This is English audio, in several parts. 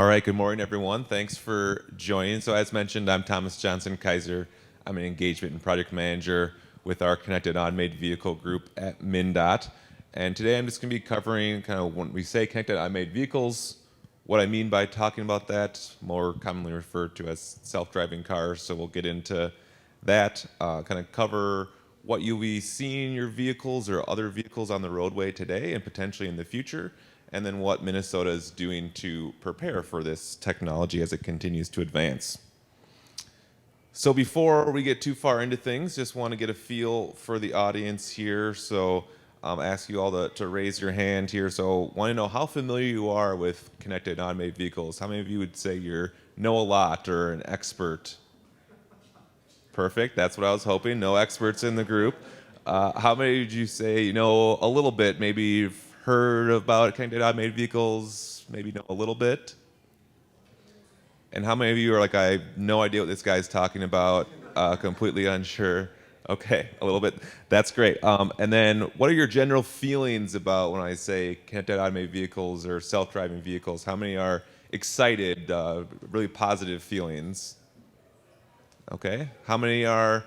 All right, good morning, everyone. Thanks for joining. So as mentioned, I'm Thomas Johnson-Kaiser. I'm an engagement and project manager with our Connected Automated Vehicle group at MnDOT. And today I'm just going to be covering kind of when we say connected automated vehicles, what I mean by talking about that, more commonly referred to as self-driving cars. So we'll get into that, kind of cover what you'll be seeing in your vehicles or other vehicles on the roadway today and potentially in the future, and then what Minnesota is doing to prepare for this technology as it continues to advance. So before we get too far into things, just want to get a feel for the audience here. So ask you all to raise your hand here. So want to know how familiar you are with connected automated vehicles. How many of you would say you know a lot or an expert? Perfect, that's what I was hoping. No experts in the group. How many would you say you know a little bit? Maybe you've heard about connected automated vehicles, maybe know a little bit? And how many of you are like, I have no idea what this guy's talking about, completely unsure? Okay, a little bit. That's great. And then what are your general feelings about when I say connected automated vehicles or self-driving vehicles? How many are excited, really positive feelings? Okay. How many are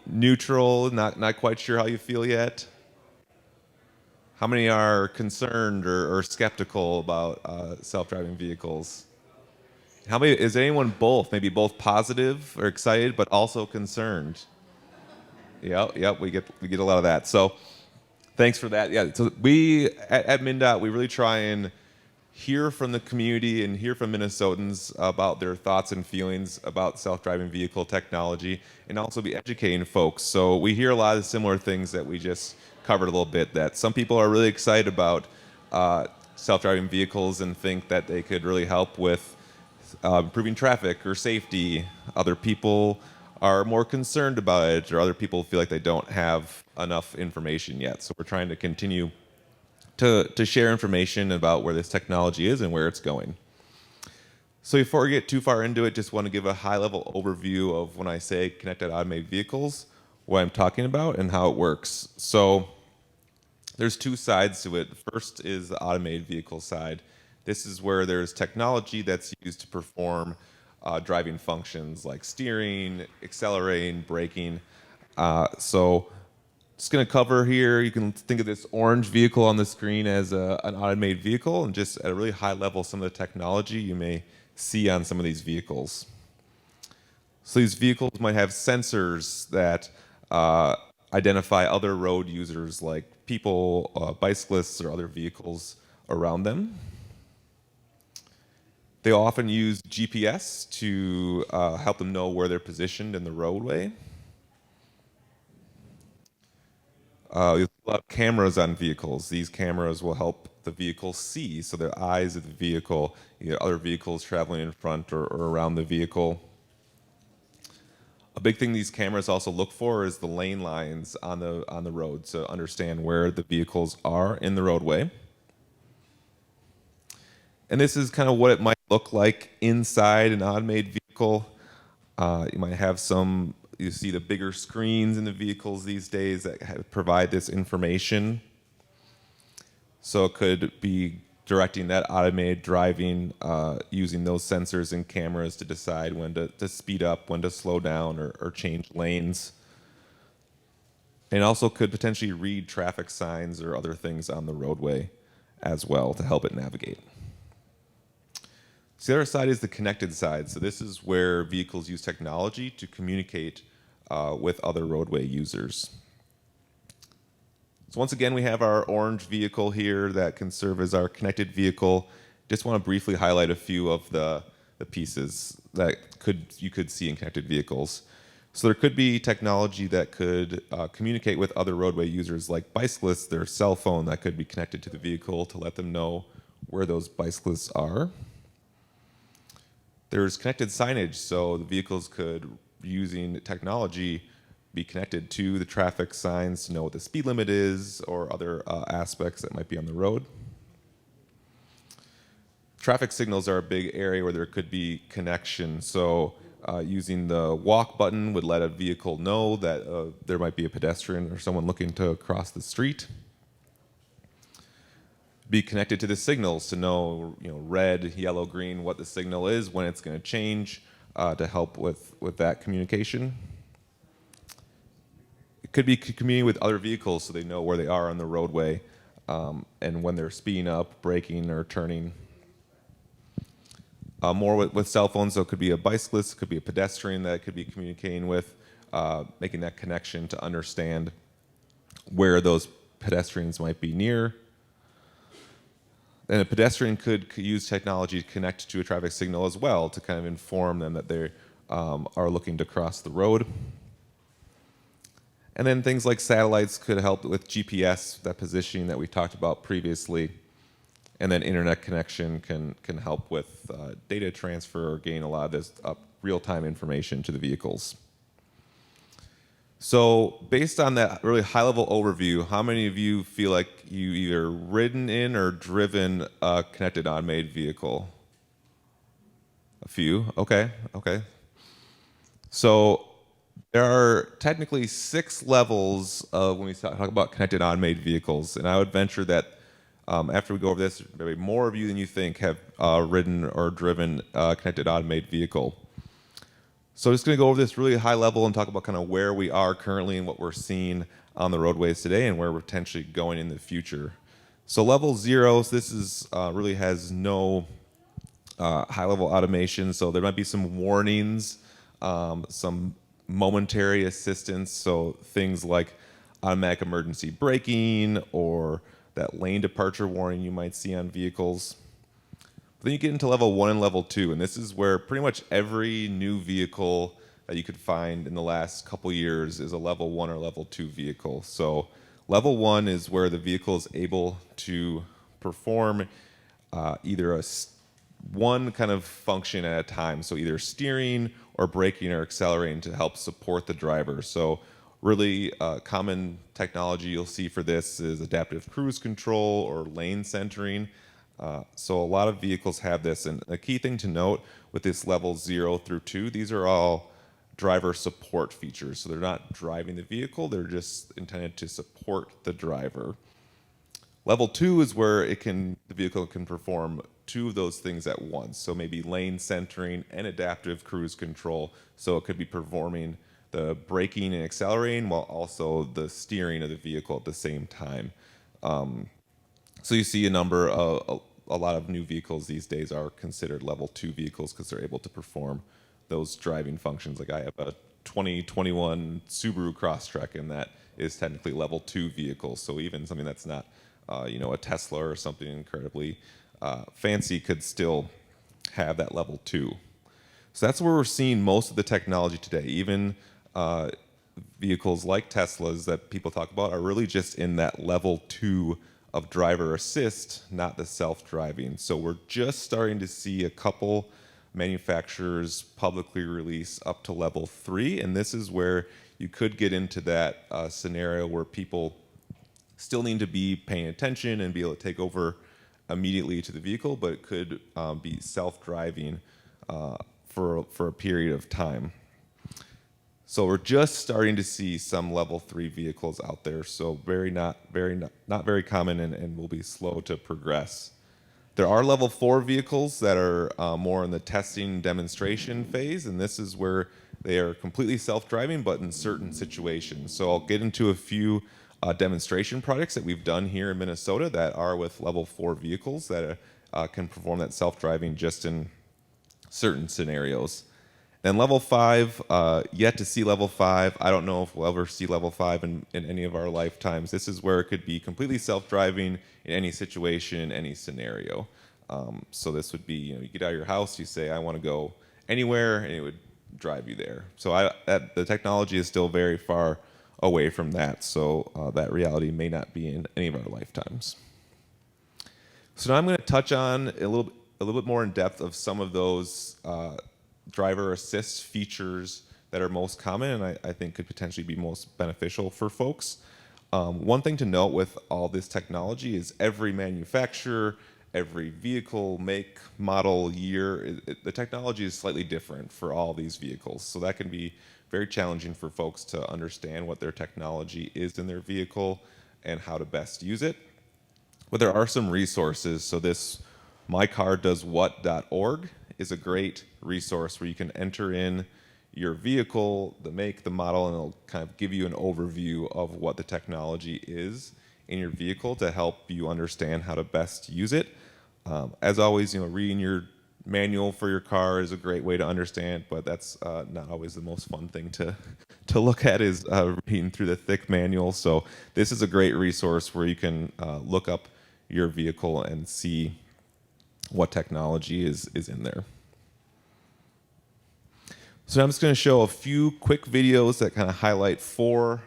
neutral, not quite sure how you feel yet? How many are concerned or skeptical about self-driving vehicles? How many, is anyone both, maybe both positive or excited, but also concerned? Yep, we get a lot of that. So thanks for that. Yeah, so we at MnDOT, we really try and hear from the community and hear from Minnesotans about their thoughts and feelings about self-driving vehicle technology, and also be educating folks. So we hear a lot of similar things that we just covered a little bit, that some people are really excited about self-driving vehicles and think that they could really help with improving traffic or safety. Other people are more concerned about it, or other people feel like they don't have enough information yet. So we're trying to continue to share information about where this technology is and where it's going. So before we get too far into it, just want to give a high-level overview of when I say connected automated vehicles, what I'm talking about and how it works. So there's two sides to it. The first is the automated vehicle side. This is where there's technology that's used to perform driving functions like steering, accelerating, braking. So just going to cover here, you can think of this orange vehicle on the screen as an automated vehicle, and just at a really high level, some of the technology you may see on some of these vehicles. So these vehicles might have sensors that identify other road users like people, bicyclists, or other vehicles around them. They often use GPS to help them know where they're positioned in the roadway. You'll see a lot of cameras on vehicles. These cameras will help the vehicle see, so the eyes of the vehicle, other vehicles traveling in front or around the vehicle. A big thing these cameras also look for is the lane lines on the road, to understand where the vehicles are in the roadway. And this is kind of what it might look like inside an automated vehicle. You might have you see the bigger screens in the vehicles these days that provide this information. So it could be directing that automated driving, using those sensors and cameras to decide when to speed up, when to slow down, or change lanes. And also could potentially read traffic signs or other things on the roadway as well to help it navigate. So the other side is the connected side. So this is where vehicles use technology to communicate with other roadway users. So once again, we have our orange vehicle here that can serve as our connected vehicle. Just want to briefly highlight a few of the pieces that you could see in connected vehicles. So there could be technology that could communicate with other roadway users like bicyclists, their cell phone that could be connected to the vehicle to let them know where those bicyclists are. There's connected signage, so the vehicles could, using technology, be connected to the traffic signs to know what the speed limit is or other aspects that might be on the road. Traffic signals are a big area where there could be connection. So using the walk button would let a vehicle know that there might be a pedestrian or someone looking to cross the street. be connected to the signals to know, red, yellow, green, what the signal is, when it's going to change, to help with that communication. It could be communicating with other vehicles so they know where they are on the roadway, and when they're speeding up, braking, or turning. More with cell phones, so it could be a bicyclist, it could be a pedestrian that it could be communicating with, making that connection to understand where those pedestrians might be near. And a pedestrian could use technology to connect to a traffic signal as well to kind of inform them that they are looking to cross the road. And then things like satellites could help with GPS, that positioning that we talked about previously. And then internet connection can help with data transfer or gain a lot of this real-time information to the vehicles. So based on that really high-level overview, how many of you feel like you either ridden in or driven a connected automated vehicle? A few, okay. So there are technically 6 levels when we talk about connected automated vehicles, and I would venture that after we go over this, maybe more of you than you think have ridden or driven a connected automated vehicle. So just going to go over this really high level and talk about kind of where we are currently and what we're seeing on the roadways today and where we're potentially going in the future. So level 0, this is really has no high-level automation, so there might be some warnings, some momentary assistance, so things like automatic emergency braking or that lane departure warning you might see on vehicles. Then you get into level 1 and level 2, and this is where pretty much every new vehicle that you could find in the last couple years is a level 1 or level 2 vehicle. So level 1 is where the vehicle is able to perform either one kind of function at a time, so either steering or braking or accelerating to help support the driver. So really common technology you'll see for this is adaptive cruise control or lane centering. So a lot of vehicles have this, and a key thing to note with this level 0 through 2, these are all driver support features. So they're not driving the vehicle, they're just intended to support the driver. Level 2 is where the vehicle can perform 2 of those things at once. So maybe lane centering and adaptive cruise control. So it could be performing the braking and accelerating while also the steering of the vehicle at the same time. So you see a lot of new vehicles these days are considered level 2 vehicles because they're able to perform those driving functions. Like I have a 2021 Subaru Crosstrek, and that is technically level 2 vehicle. So even something that's not, a Tesla or something incredibly fancy could still have that level 2. So that's where we're seeing most of the technology today. Even vehicles like Teslas that people talk about are really just in that level 2 of driver assist, not the self-driving. So we're just starting to see a couple manufacturers publicly release up to level 3, and this is where you could get into that scenario where people still need to be paying attention and be able to take over immediately to the vehicle, but it could be self-driving for a period of time. So we're just starting to see some level 3 vehicles out there, so not very common and will be slow to progress. There are level 4 vehicles that are more in the testing demonstration phase, and this is where they are completely self-driving, but in certain situations. So I'll get into a few demonstration projects that we've done here in Minnesota that are with level 4 vehicles that can perform that self-driving just in certain scenarios. Then level 5, yet to see level 5. I don't know if we'll ever see level 5 in any of our lifetimes. This is where it could be completely self-driving in any situation, any scenario. So this would be, you get out of your house, you say, I want to go anywhere, and it would drive you there. So the technology is still very far away from that, so that reality may not be in any of our lifetimes. So now I'm going to touch on a little bit more in depth of some of those driver assist features that are most common and I think could potentially be most beneficial for folks. One thing to note with all this technology is every manufacturer, every vehicle, make, model, year, the technology is slightly different for all these vehicles. So that can be very challenging for folks to understand what their technology is in their vehicle and how to best use it. But there are some resources. So this mycardoswhat.org is a great resource where you can enter in your vehicle, the make, the model, and it'll kind of give you an overview of what the technology is in your vehicle to help you understand how to best use it. As always, reading your manual for your car is a great way to understand, but that's not always the most fun thing to look at is reading through the thick manual. So this is a great resource where you can look up your vehicle and see what technology is in there. So I'm just going to show a few quick videos that kind of highlight 4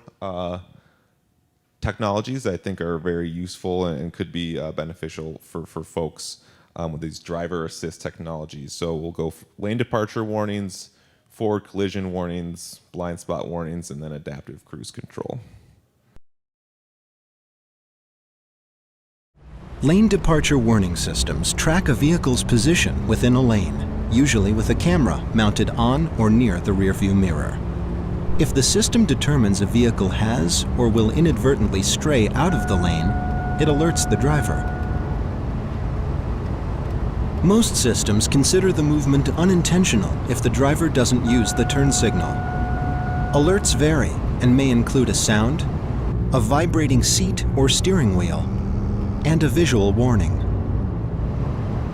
technologies that I think are very useful and could be beneficial for folks with these driver assist technologies. So we'll go lane departure warnings, forward collision warnings, blind spot warnings, and then adaptive cruise control. Lane departure warning systems track a vehicle's position within a lane, usually with a camera mounted on or near the rearview mirror. If the system determines a vehicle has or will inadvertently stray out of the lane, it alerts the driver. Most systems consider the movement unintentional if the driver doesn't use the turn signal. Alerts vary and may include a sound, a vibrating seat or steering wheel, and a visual warning.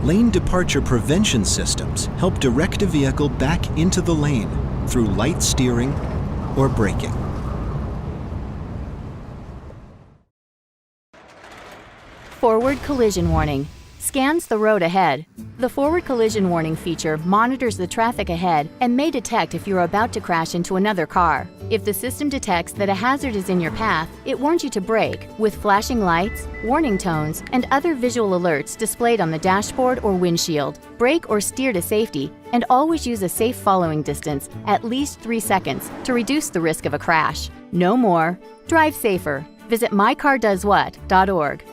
Lane departure prevention systems help direct a vehicle back into the lane through light steering or braking. Forward collision warning. Scans the road ahead. The forward collision warning feature monitors the traffic ahead and may detect if you're about to crash into another car. If the system detects that a hazard is in your path, it warns you to brake with flashing lights, warning tones, and other visual alerts displayed on the dashboard or windshield. Brake or steer to safety, and always use a safe following distance, at least 3 seconds, to reduce the risk of a crash. No more. Drive safer. Visit mycardoswhat.org.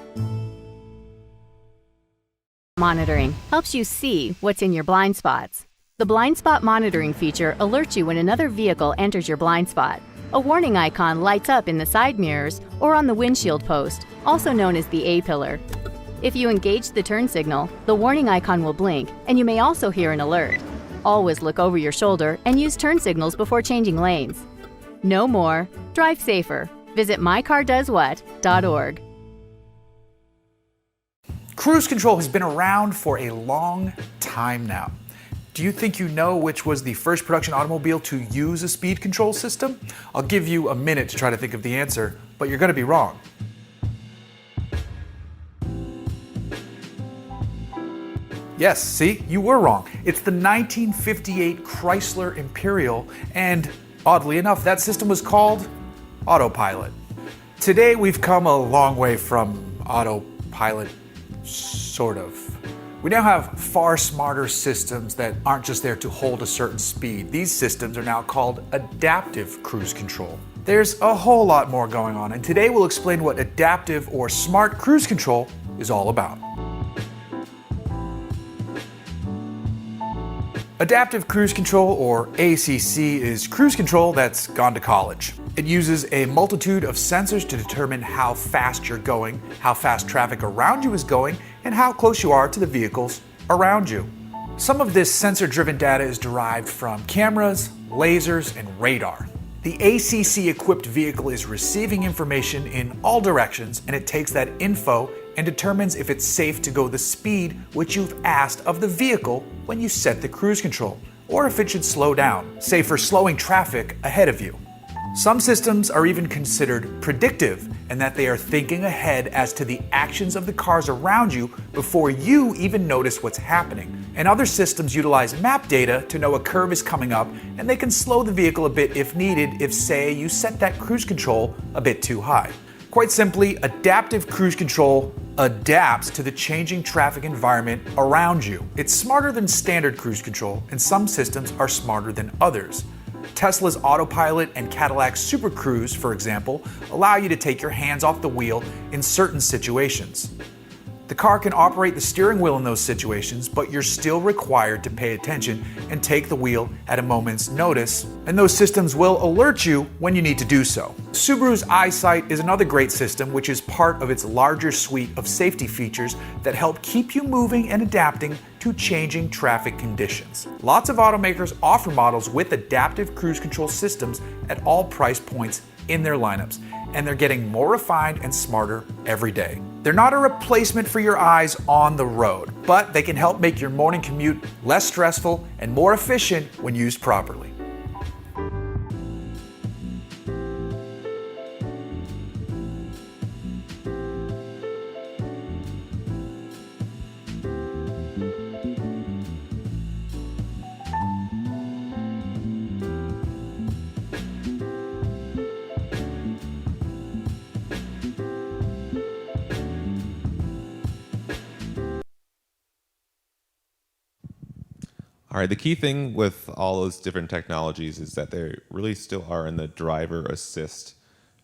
Monitoring helps you see what's in your blind spots. The blind spot monitoring feature alerts you when another vehicle enters your blind spot. A warning icon lights up in the side mirrors or on the windshield post, also known as the A-pillar. If you engage the turn signal, the warning icon will blink, and you may also hear an alert. Always look over your shoulder and use turn signals before changing lanes. No more. Drive safer. Visit mycardoswhat.org. Cruise control has been around for a long time now. Do you think you know which was the first production automobile to use a speed control system? I'll give you a minute to try to think of the answer, but you're going to be wrong. Yes, see, you were wrong. It's the 1958 Chrysler Imperial, and oddly enough, that system was called autopilot. Today, we've come a long way from autopilot. Sort of. We now have far smarter systems that aren't just there to hold a certain speed. These systems are now called adaptive cruise control. There's a whole lot more going on, and today we'll explain what adaptive or smart cruise control is all about. Adaptive cruise control, or ACC, is cruise control that's gone to college. It uses a multitude of sensors to determine how fast you're going, how fast traffic around you is going, and how close you are to the vehicles around you. Some of this sensor-driven data is derived from cameras, lasers, and radar. The ACC-equipped vehicle is receiving information in all directions, and it takes that info and determines if it's safe to go the speed which you've asked of the vehicle when you set the cruise control, or if it should slow down, say for slowing traffic ahead of you. Some systems are even considered predictive in that they are thinking ahead as to the actions of the cars around you before you even notice what's happening. And other systems utilize map data to know a curve is coming up, and they can slow the vehicle a bit if needed if, say, you set that cruise control a bit too high. Quite simply, adaptive cruise control adapts to the changing traffic environment around you. It's smarter than standard cruise control, and some systems are smarter than others. Tesla's Autopilot and Cadillac's Super Cruise, for example, allow you to take your hands off the wheel in certain situations. The car can operate the steering wheel in those situations, but you're still required to pay attention and take the wheel at a moment's notice, and those systems will alert you when you need to do so. Subaru's EyeSight is another great system, which is part of its larger suite of safety features that help keep you moving and adapting to changing traffic conditions. Lots of automakers offer models with adaptive cruise control systems at all price points in their lineups, and they're getting more refined and smarter every day. They're not a replacement for your eyes on the road, but they can help make your morning commute less stressful and more efficient when used properly. All right, the key thing with all those different technologies is that they really still are in the driver assist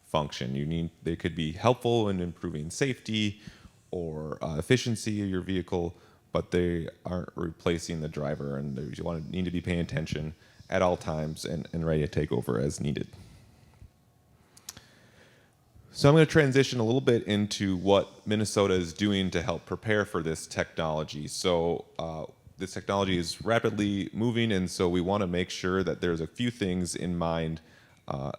function. They could be helpful in improving safety or efficiency of your vehicle, but they aren't replacing the driver, and you need to be paying attention at all times and ready to take over as needed. So I'm going to transition a little bit into what Minnesota is doing to help prepare for this technology. So this technology is rapidly moving, and so we want to make sure that there's a few things in mind that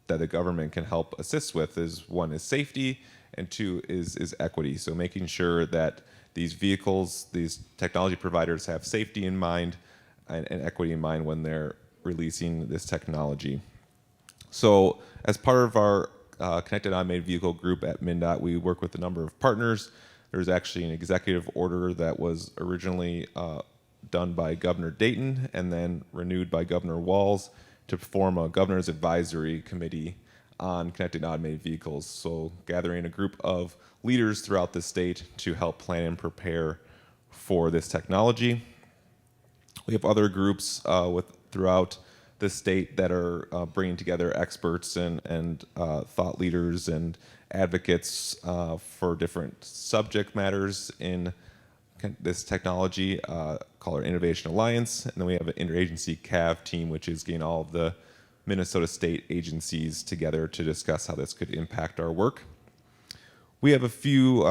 the government can help assist with. One is safety, and two is equity. So making sure that these vehicles, these technology providers have safety in mind and equity in mind when they're releasing this technology. So as part of our Connected Automated Vehicle group at MnDOT, we work with a number of partners. There's actually an executive order that was originally done by Governor Dayton and then renewed by Governor Walz to form a governor's advisory committee on connected automated vehicles. So gathering a group of leaders throughout the state to help plan and prepare for this technology. We have other groups throughout the state that are bringing together experts and thought leaders and advocates for different subject matters in this technology, called our Innovation Alliance. And then we have an interagency CAV team, which is getting all of the Minnesota state agencies together to discuss how this could impact our work. We have a few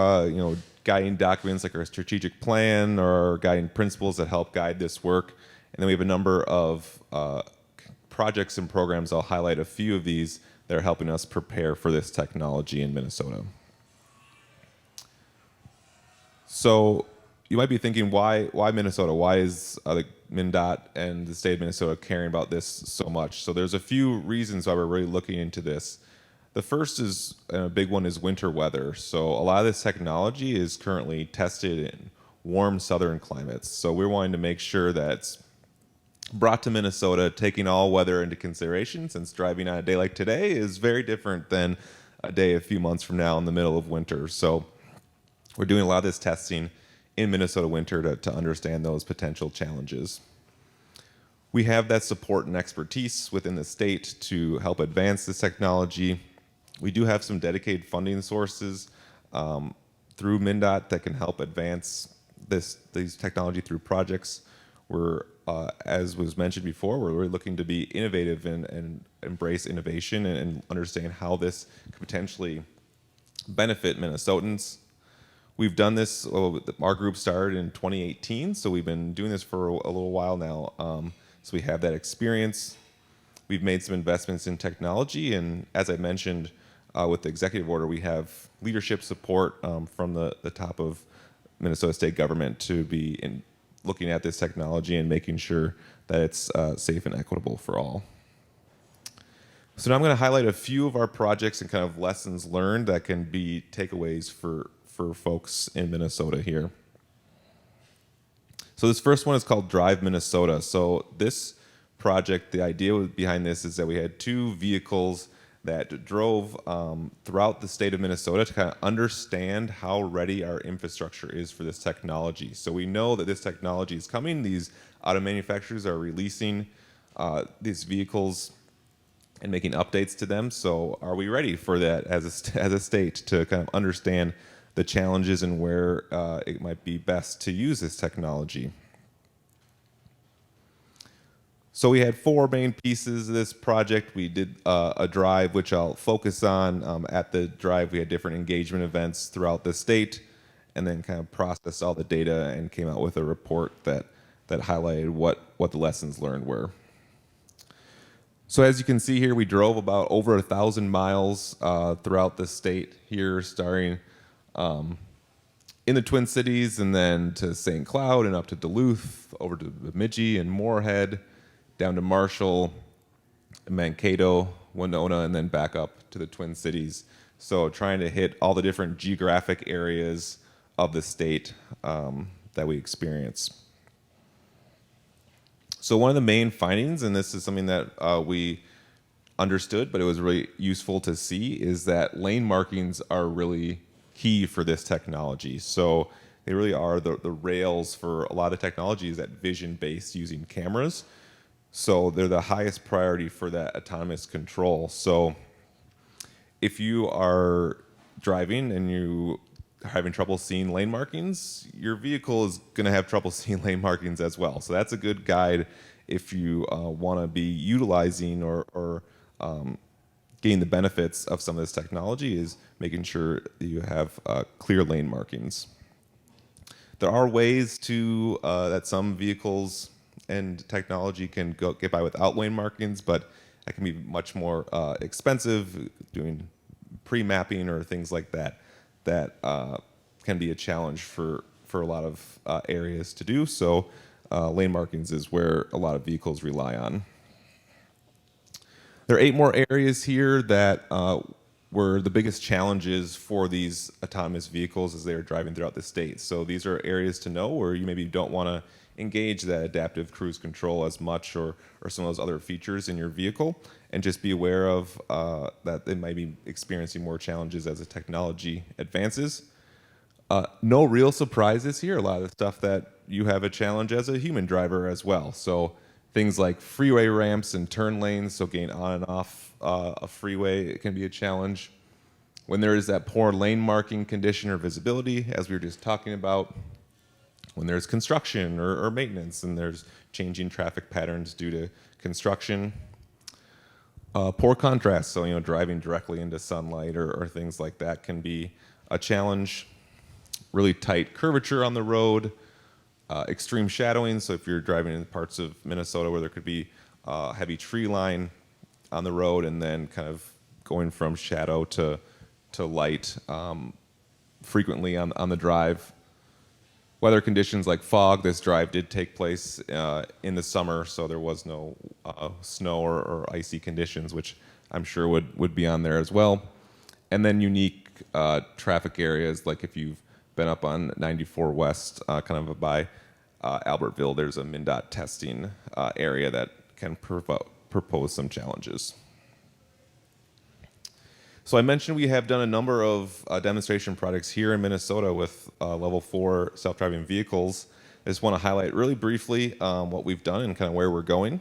guiding documents like our strategic plan or our guiding principles that help guide this work. And then we have a number of projects and programs. I'll highlight a few of these that are helping us prepare for this technology in Minnesota. So you might be thinking, why Minnesota? Why is the MnDOT and the state of Minnesota caring about this so much? So there's a few reasons why we're really looking into this. The first is, and a big one, is winter weather. So a lot of this technology is currently tested in warm southern climates. So we're wanting to make sure that it's brought to Minnesota, taking all weather into consideration, since driving on a day like today is very different than a day a few months from now in the middle of winter. So we're doing a lot of this testing in Minnesota winter to understand those potential challenges. We have that support and expertise within the state to help advance this technology. We do have some dedicated funding sources through MnDOT that can help advance these technology through projects. We're, as was mentioned before, we're really looking to be innovative and embrace innovation and understand how this could potentially benefit Minnesotans. We've done this, our group started in 2018, so we've been doing this for a little while now. So we have that experience. We've made some investments in technology, and as I mentioned, with the executive order, we have leadership support from the top of Minnesota state government to be looking at this technology and making sure that it's safe and equitable for all. So now I'm going to highlight a few of our projects and kind of lessons learned that can be takeaways for folks in Minnesota here. So this first one is called Drive Minnesota. So this project, the idea behind this is that we had two vehicles that drove throughout the state of Minnesota to kind of understand how ready our infrastructure is for this technology. So we know that this technology is coming. These auto manufacturers are releasing these vehicles and making updates to them. So are we ready for that as a state to kind of understand the challenges and where it might be best to use this technology. So we had 4 main pieces of this project. We did a drive, which I'll focus on. At the drive, we had different engagement events throughout the state, and then kind of processed all the data and came out with a report that highlighted what the lessons learned were. So as you can see here, we drove about over 1,000 miles throughout the state here, starting in the Twin Cities and then to St. Cloud and up to Duluth, over to Bemidji and Moorhead, down to Marshall, Mankato, Winona, and then back up to the Twin Cities. So trying to hit all the different geographic areas of the state that we experience. So one of the main findings, and this is something that we understood, but it was really useful to see, is that lane markings are really key for this technology. So they really are the rails for a lot of technologies that vision-based using cameras. So they're the highest priority for that autonomous control. So if you are driving and you are having trouble seeing lane markings, your vehicle is going to have trouble seeing lane markings as well. So that's a good guide if you want to be utilizing or gain the benefits of some of this technology, is making sure that you have clear lane markings. There are ways to that some vehicles and technology can get by without lane markings, but that can be much more expensive, doing pre-mapping or things like that can be a challenge for a lot of areas to do. So lane markings is where a lot of vehicles rely on. There are 8 more areas here that were the biggest challenges for these autonomous vehicles as they are driving throughout the state. So these are areas to know where you maybe don't want to engage that adaptive cruise control as much, or some of those other features in your vehicle, and just be aware of that they might be experiencing more challenges as the technology advances. No real surprises here. A lot of the stuff that you have a challenge as a human driver as well. So things like freeway ramps and turn lanes, so getting on and off a freeway, it can be a challenge. When there is that poor lane marking condition or visibility, as we were just talking about, when there's construction or maintenance and there's changing traffic patterns due to construction. Poor contrast, so driving directly into sunlight or things like that can be a challenge. Really tight curvature on the road, extreme shadowing, so if you're driving in parts of Minnesota where there could be heavy tree line on the road and then kind of going from shadow to light frequently on the drive. Weather conditions like fog. This drive did take place in the summer, so there was no snow or icy conditions, which I'm sure would be on there as well. And then unique traffic areas, like if you've been up on 94 West, kind of by Albertville, there's a MnDOT testing area that can propose some challenges. So I mentioned we have done a number of demonstration projects here in Minnesota with level 4 self-driving vehicles. I just want to highlight really briefly what we've done and kind of where we're going.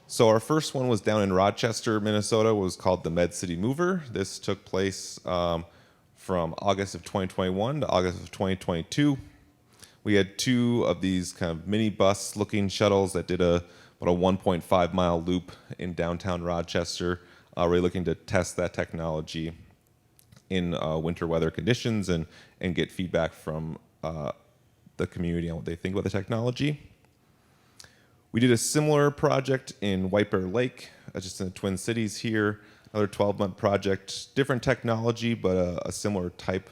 So our first one was down in Rochester, Minnesota. It was called the Med City Mover. This took place from August of 2021 to August of 2022. We had 2 of these kind of mini bus looking shuttles that did about a 1.5 mile loop in downtown Rochester. Really looking to test that technology in winter weather conditions and get feedback from the community on what they think about the technology. We did a similar project in White Bear Lake, just in the Twin Cities here. Another 12-month project, different technology, but a similar type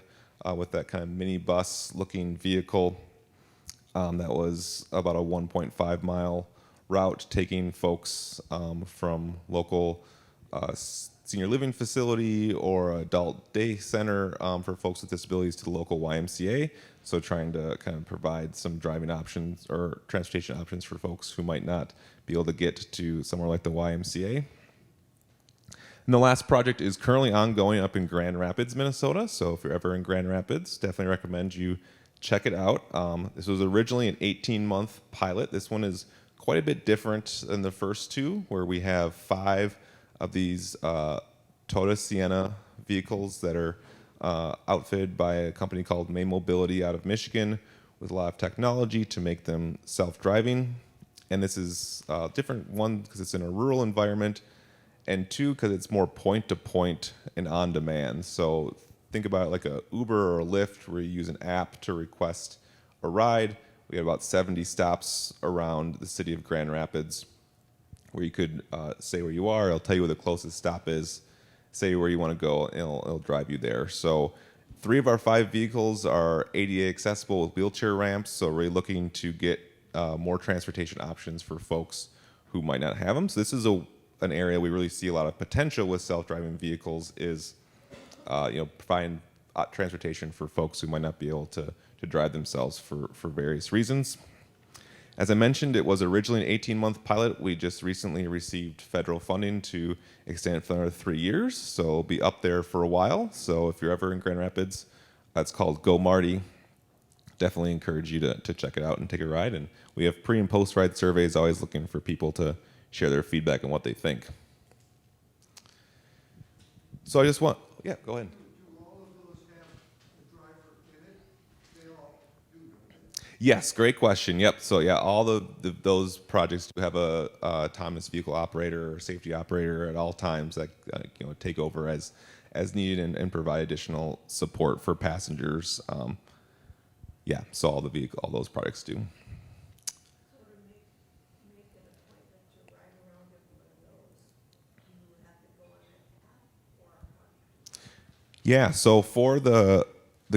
with that kind of mini bus looking vehicle that was about a 1.5 mile route, taking folks from local senior living facility or adult day center for folks with disabilities to the local YMCA. So trying to kind of provide some driving options or transportation options for folks who might not be able to get to somewhere like the YMCA. And the last project is currently ongoing up in Grand Rapids, Minnesota. So if you're ever in Grand Rapids, definitely recommend you check it out. This was originally an 18-month pilot. This one is quite a bit different than the first 2, where we have 5 of these Toyota Sienna vehicles that are outfitted by a company called May Mobility out of Michigan with a lot of technology to make them self-driving. And this is different, one, because it's in a rural environment, and two, because it's more point-to-point and on-demand. So think about it like a Uber or a Lyft where you use an app to request a ride. We have about 70 stops around the city of Grand Rapids where you could say where you are. It'll tell you where the closest stop is, say where you want to go, and it'll drive you there. So 3 of our 5 vehicles are ADA accessible with wheelchair ramps, so we're really looking to get more transportation options for folks who might not have them. So this is an area we really see a lot of potential with self-driving vehicles is providing transportation for folks who might not be able to drive themselves for various reasons. As I mentioned, it was originally an 18-month pilot. We just recently received federal funding to extend it for another 3 years, so it'll be up there for a while. So if you're ever in Grand Rapids, that's called Go Marty. Definitely encourage you to check it out and take a ride. And we have pre- and post-ride surveys, always looking for people to share their feedback and what they think. So I just want, yeah, go ahead. Yes, great question. Yep. So yeah, all those projects do have a autonomous vehicle operator or safety operator at all times that take over as needed and provide additional support for passengers. Yeah. So all those products do. Yeah, so for the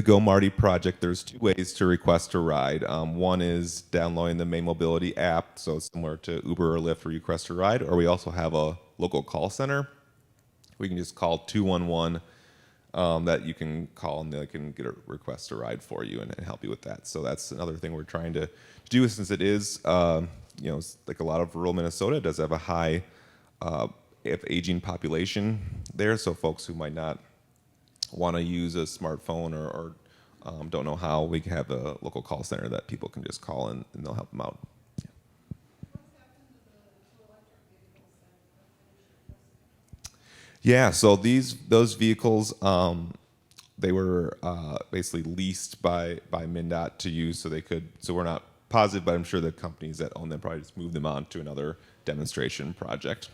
Go Marty project, there's 2 ways to request a ride. One is downloading the May Mobility app, so similar to Uber or Lyft where you request a ride, or we also have a local call center. We can just call 211 that you can call and they can get a request a ride for you and help you with that. So that's another thing we're trying to do since it is, like a lot of rural Minnesota, it does have a high aging population there, so folks who might not want to use a smartphone or don't know how, we can have a local call center that people can just call and they'll help them out. Yeah, so those vehicles, they were basically leased by MnDOT to use, so we're not positive, but I'm sure the companies that own them probably just moved them on to another demonstration project.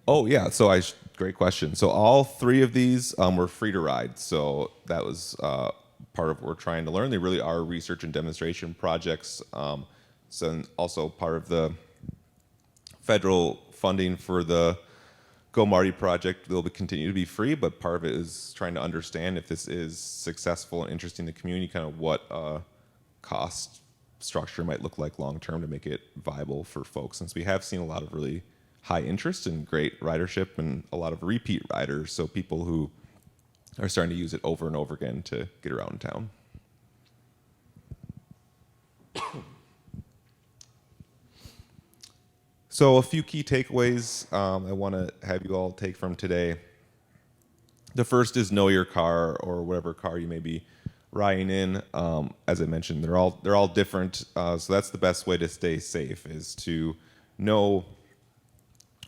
Oh yeah, great question. So all 3 of these were free to ride. So that was part of what we're trying to learn. They really are research and demonstration projects. So also part of the federal funding for the Go Marty project will continue to be free, but part of it is trying to understand if this is successful and interesting to the community, kind of what cost structure might look like long term to make it viable for folks. Since we have seen a lot of really high interest and great ridership and a lot of repeat riders, so people who are starting to use it over and over again to get around town. So a few key takeaways I want to have you all take from today. The first is know your car or whatever car you may be riding in. As I mentioned, they're all different, so that's the best way to stay safe is to know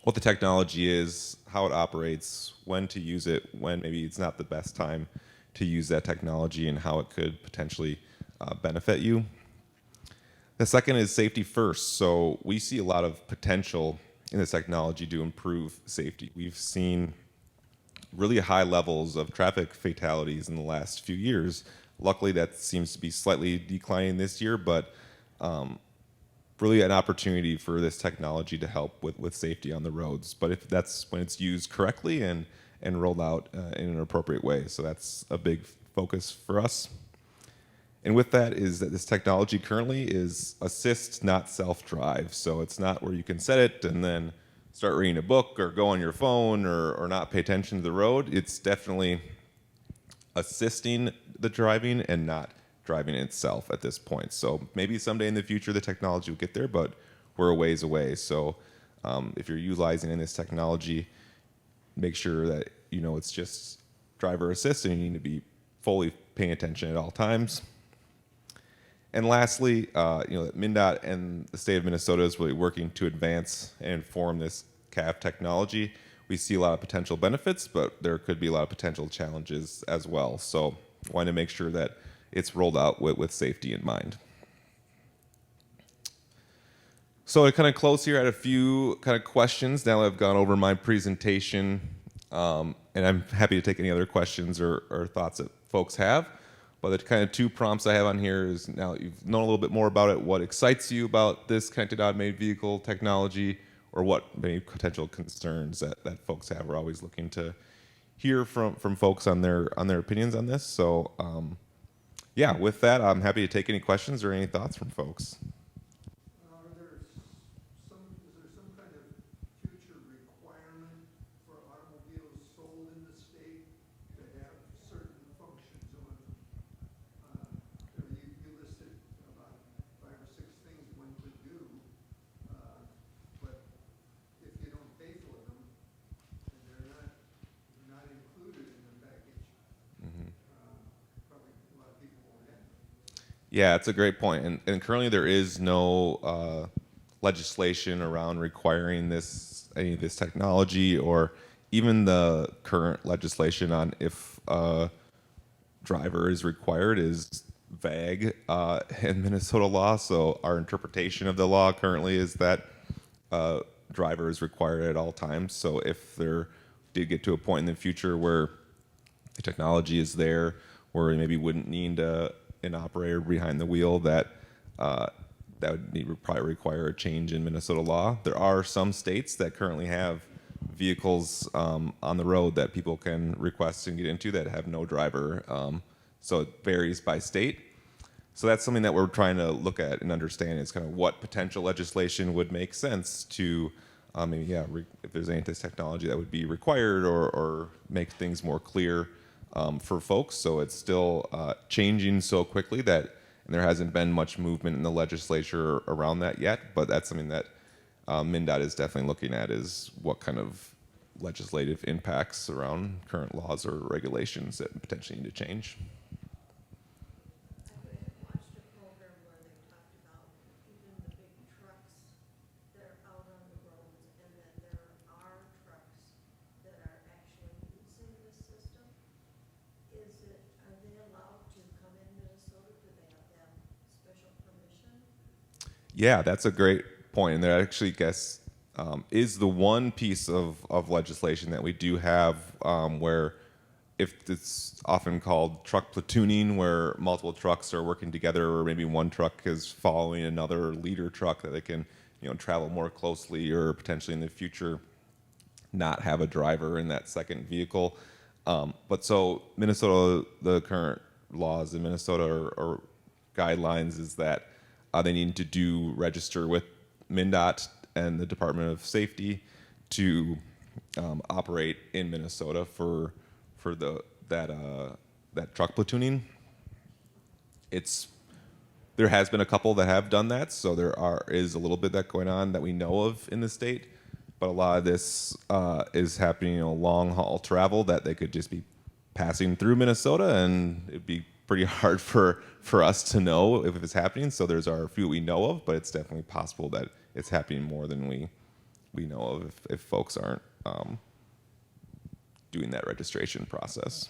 what the technology is, how it operates, when to use it, when maybe it's not the best time to use that technology, and how it could potentially benefit you. The second is safety first. So we see a lot of potential in this technology to improve safety. We've seen really high levels of traffic fatalities in the last few years. Luckily, that seems to be slightly declining this year, but really an opportunity for this technology to help with safety on the roads. But if that's when it's used correctly and rolled out in an appropriate way. So that's a big focus for us. And with that is that this technology currently is assist, not self-drive. So it's not where you can set it and then start reading a book or go on your phone or not pay attention to the road. It's definitely assisting the driving and not driving itself at this point. So maybe someday in the future the technology will get there, but we're a ways away. So if you're utilizing in this technology, make sure that you know it's just driver assist and you need to be fully paying attention at all times. And lastly, MnDOT and the state of Minnesota is really working to advance and inform this CAF technology. We see a lot of potential benefits, but there could be a lot of potential challenges as well. So want to make sure that it's rolled out with safety in mind. So to kind of close here, I had a few kind of questions now that I've gone over my presentation, and I'm happy to take any other questions or thoughts that folks have. But the kind of two prompts I have on here is, now that you've known a little bit more about it, what excites you about this connected automated vehicle technology, or what maybe potential concerns that folks have. We're always looking to hear from folks on their opinions on this. So yeah, with that, I'm happy to take any questions or any thoughts from folks. Is there some kind of future requirement for automobiles sold in the state to have certain functions on them? You listed about 5 or 6 things one could do, but if you don't pay for them, and they're not included in the package, probably a lot of people won't have them. Yeah, it's a great point. And currently there is no legislation around requiring any of this technology, or even the current legislation on if a driver is required is vague in Minnesota law. So our interpretation of the law currently is that driver is required at all times. So if there did get to a point in the future where the technology is there, where we maybe wouldn't need an operator behind the wheel, that would probably require a change in Minnesota law. There are some states that currently have vehicles on the road that people can request and get into that have no driver. So it varies by state. So that's something that we're trying to look at and understand, is kind of what potential legislation would make sense to if there's any of this technology that would be required, or make things more clear for folks. So it's still changing so quickly that, and there hasn't been much movement in the legislature around that yet, but that's something that MnDOT is definitely looking at, is what kind of legislative impacts around current laws or regulations that potentially need to change. I watched a program where they talked about even the big trucks that are out on the roads, and then there are trucks that are actually using this system. Are they allowed to come in Minnesota? Do they have to have special permission? Yeah, that's a great point. And there actually, guess, is the one piece of legislation that we do have where, if it's often called truck platooning, where multiple trucks are working together, or maybe one truck is following another leader truck, that they can travel more closely, or potentially in the future not have a driver in that second vehicle. But so Minnesota, the current laws in Minnesota or guidelines is that they need to register with MnDOT and the Department of Safety to operate in Minnesota for that truck platooning. There has been a couple that have done that, so is a little bit that going on that we know of in the state. But a lot of this is happening, long haul travel, that they could just be passing through Minnesota, and it'd be pretty hard for us to know if it's happening. So there's a few we know of, but it's definitely possible that it's happening more than we know of if folks aren't doing that registration process.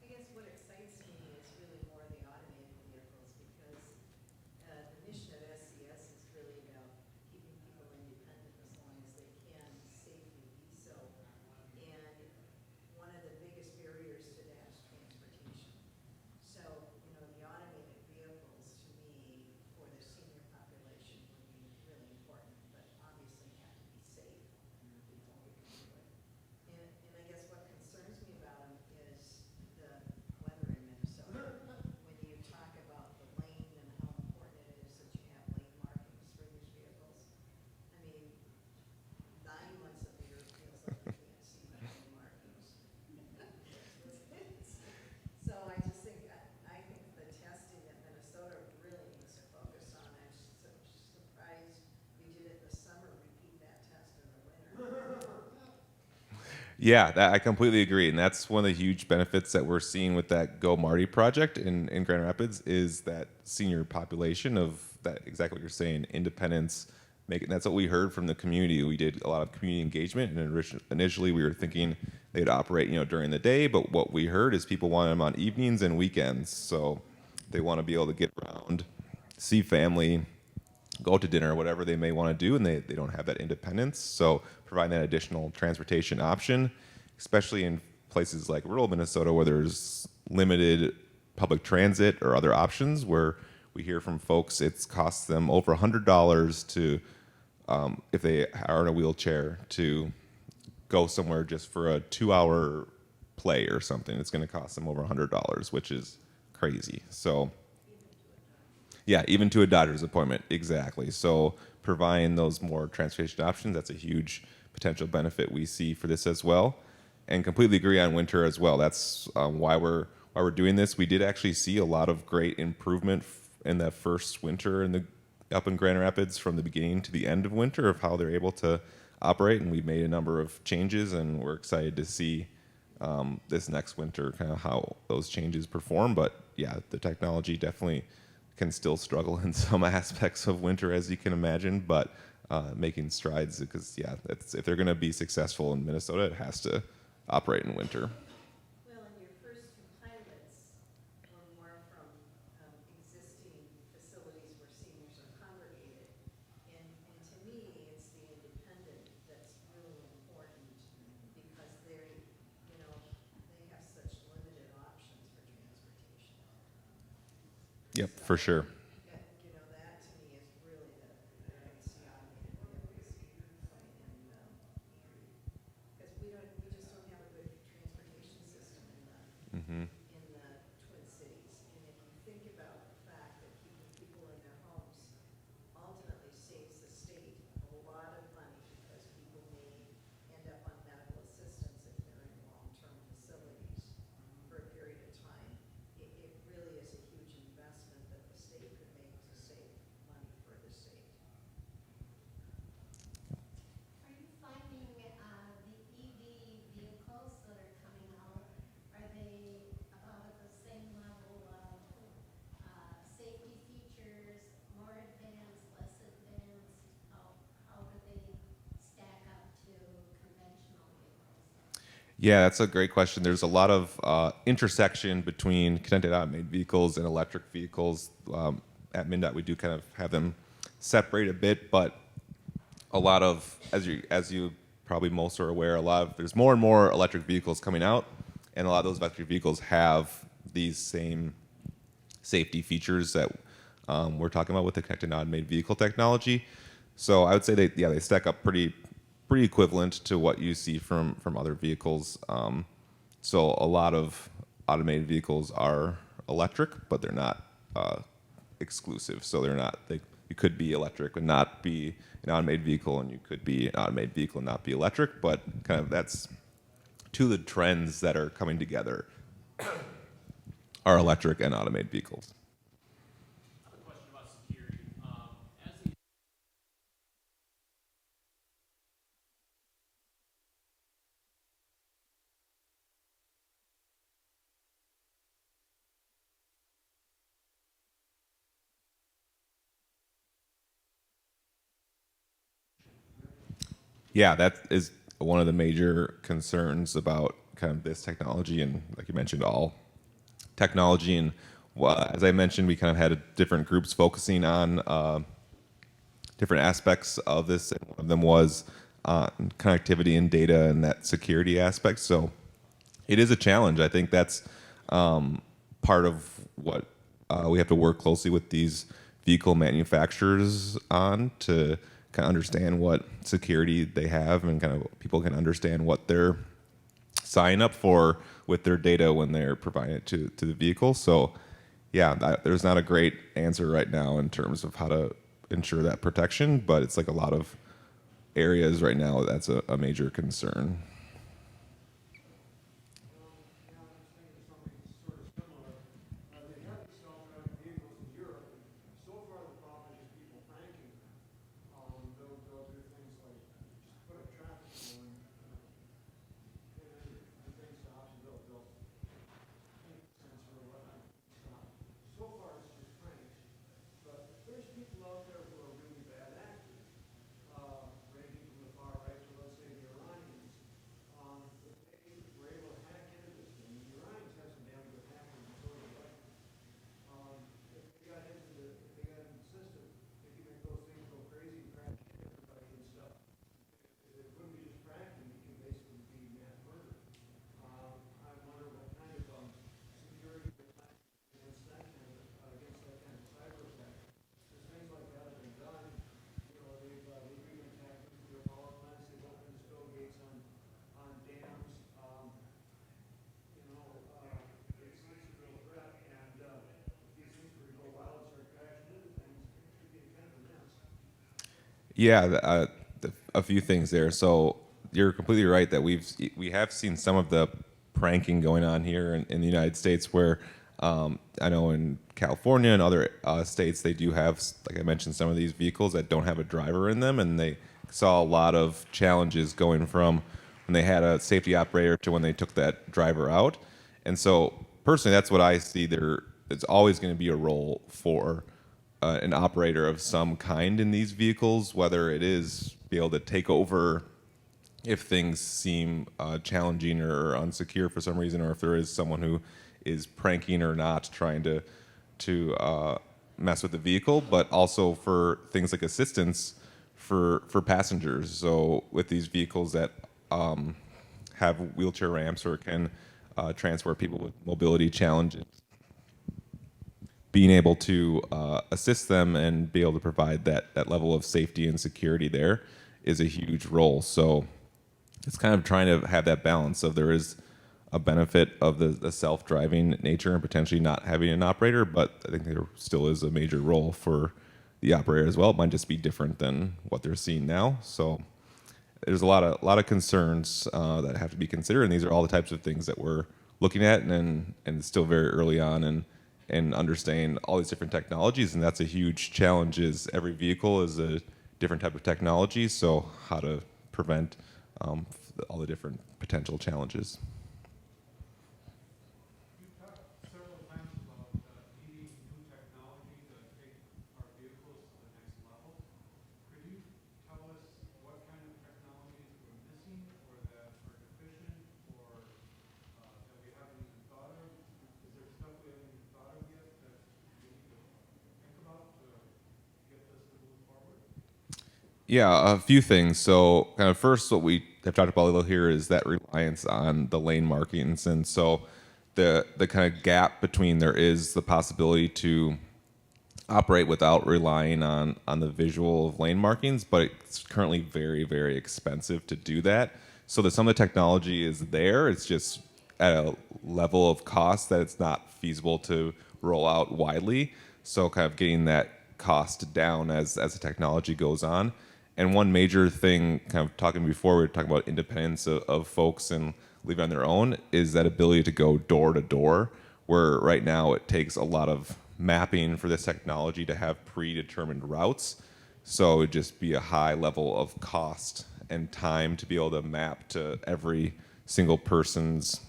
I guess what excites me is really more the automated vehicles, because the mission of SCS is really about keeping people independent as long as they can safely be so. And one of the biggest barriers to that is transportation. So, the automated vehicles, to me, for the senior population would be really important, but obviously have to be safe before we can do it. And I guess what concerns me Yeah, I completely agree, and that's one of the huge benefits that we're seeing with that Go Marty project in Grand Rapids is that senior population of that exactly what you're saying, independence. That's what we heard from the community. We did a lot of community engagement, and initially we were thinking they'd operate, during the day, but what we heard is people want them on evenings and weekends, so they want to be able to get around, see family, go to dinner, whatever they may want to do, and they don't have that independence. So providing that additional transportation option, especially in places like rural Minnesota where there's limited public transit or other options, where we hear from folks it's costs them over $100 to, if they are in a wheelchair, to go somewhere just for a 2-hour play or something. It's going to cost them over $100, which is crazy. So yeah, even to a doctor's appointment, exactly. So providing those more transportation options, that's a huge potential benefit we see for this as well. And completely agree on winter as well. That's why we're doing this. We did actually see a lot of great improvement in that first winter up in Grand Rapids from the beginning to the end of winter of how they're able to operate. And we've made a number of changes, and we're excited to see this next winter kind of how those changes perform. But yeah, the technology definitely can still struggle in some aspects of winter, as you can imagine, but making strides because, yeah, if they're going to be successful in Minnesota, it has to operate in winter. Well, and your first two pilots were more from existing facilities where seniors are congregated. And to me, it's the independent that's really important because they have such limited options for transportation. Yep, for sure. That, that to me is really the I see automated vehicles coming in, because we just don't have a good transportation system in the Twin Cities. And if you think about the fact that keeping people in their homes ultimately saves the state a lot of money because people may end up on medical assistance if they're in long-term facilities for a period of time. It really is a huge investment that the state could make to save money for the state. Are you finding the EV vehicles that are coming out, are they about at the same level of safety features, more advanced, less advanced? How do they stack up to conventional vehicles? Yeah, that's a great question. There's a lot of intersection between connected automated vehicles and electric vehicles. At MnDOT, we do kind of have them separate a bit, but a lot of, as you probably most are aware, there's more and more electric vehicles coming out, and a lot of those electric vehicles have these same safety features that we're talking about with the connected automated vehicle technology. So I would say they stack up pretty equivalent to what you see from other vehicles. So a lot of automated vehicles are electric, but they're not exclusive. So you could be electric and not be an automated vehicle, and you could be an automated vehicle and not be electric. But kind of that's two of the trends that are coming together are electric and automated vehicles. I have a question about security. As these Yeah, that is one of the major concerns about kind of this technology, and like you mentioned, all technology. And as I mentioned, we kind of had different groups focusing on different aspects of this, and one of them was connectivity and data and that security aspect. So it is a challenge. I think that's part of what we have to work closely with these vehicle manufacturers on to kind of understand what security they have, and kind of people can understand what they're signing up for with their data when they're providing it to the vehicle. So yeah, there's not a great answer right now in terms of how to ensure that protection, but it's like a lot of areas right now that's a major concern. Now I'm thinking something sort of similar. They have these self-driving vehicles in Europe, and so far the problem is just people pranking them. They'll do things like just put a traffic cone in Yeah, a few things there. So you're completely right that we have seen some of the pranking going on here in the United States, where I know in California and other states they do have, like I mentioned, some of these vehicles that don't have a driver in them, and they saw a lot of challenges going from when they had a safety operator to when they took that driver out. And so personally, that's what I see. There is always going to be a role for an operator of some kind in these vehicles, whether it is be able to take over if things seem challenging or unsecure for some reason, or if there is someone who is pranking or not trying to mess with the vehicle, but also for things like assistance for passengers. So with these vehicles that have wheelchair ramps or can transport people with mobility challenges, being able to assist them and be able to provide that level of safety and security there is a huge role. So it's kind of trying to have that balance of there is a benefit of the self-driving nature and potentially not having an operator, but I think there still is a major role for the operator as well. It might just be different than what they're seeing now. So there's a lot of concerns that have to be considered, and these are all the types of things that we're looking at, and it's still very early on and understanding all these different technologies, and that's a huge challenge. Is every vehicle is a different type of technology, so how to prevent all the different potential challenges. You talked several times about needing new technology to take our vehicles to the next level. Could you tell us what kind of technologies we're missing, or that are deficient, or that we haven't even thought of? Is there stuff we haven't even thought of yet that we need to think about to get this to move forward? Yeah, a few things. So, kind of first, what we have talked about a little here is that reliance on the lane markings, and so the kind of gap between there is the possibility to operate without relying on the visual of lane markings, but it's currently very, very expensive to do that. So that some of the technology is there, it's just at a level of cost that it's not feasible to roll out widely. So kind of getting that cost down as the technology goes on. And one major thing, kind of talking before, we were talking about independence of folks and living on their own, is that ability to go door to door, where right now it takes a lot of mapping for this technology to have predetermined routes. So it would just be a high level of cost and time to be able to map to every single person's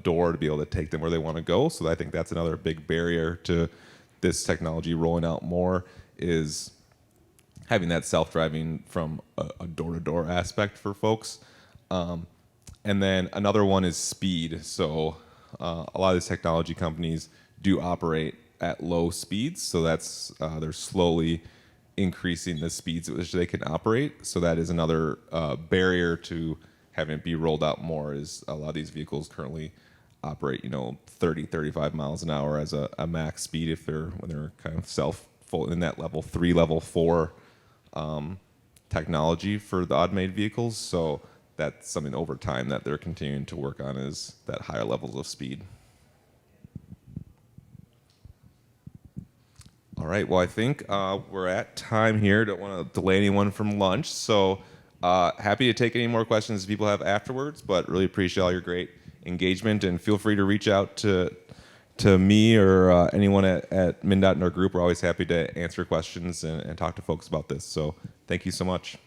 door to be able to take them where they want to go. So I think that's another big barrier to this technology rolling out more, is having that self-driving from a door-to-door aspect for folks. And then another one is speed. So a lot of these technology companies do operate at low speeds. So that's they're slowly increasing the speeds at which they can operate. So that is another barrier to having it be rolled out more, is a lot of these vehicles currently operate, 30, 35 miles an hour as a max speed when they're kind of full in that level 3, level 4 technology for the automated vehicles. So that's something over time that they're continuing to work on, is that higher levels of speed. All right, well, I think we're at time here. Don't want to delay anyone from lunch. So happy to take any more questions people have afterwards, but really appreciate all your great engagement, and feel free to reach out to me or anyone at MnDOT in our group. We're always happy to answer questions and talk to folks about this. So thank you so much.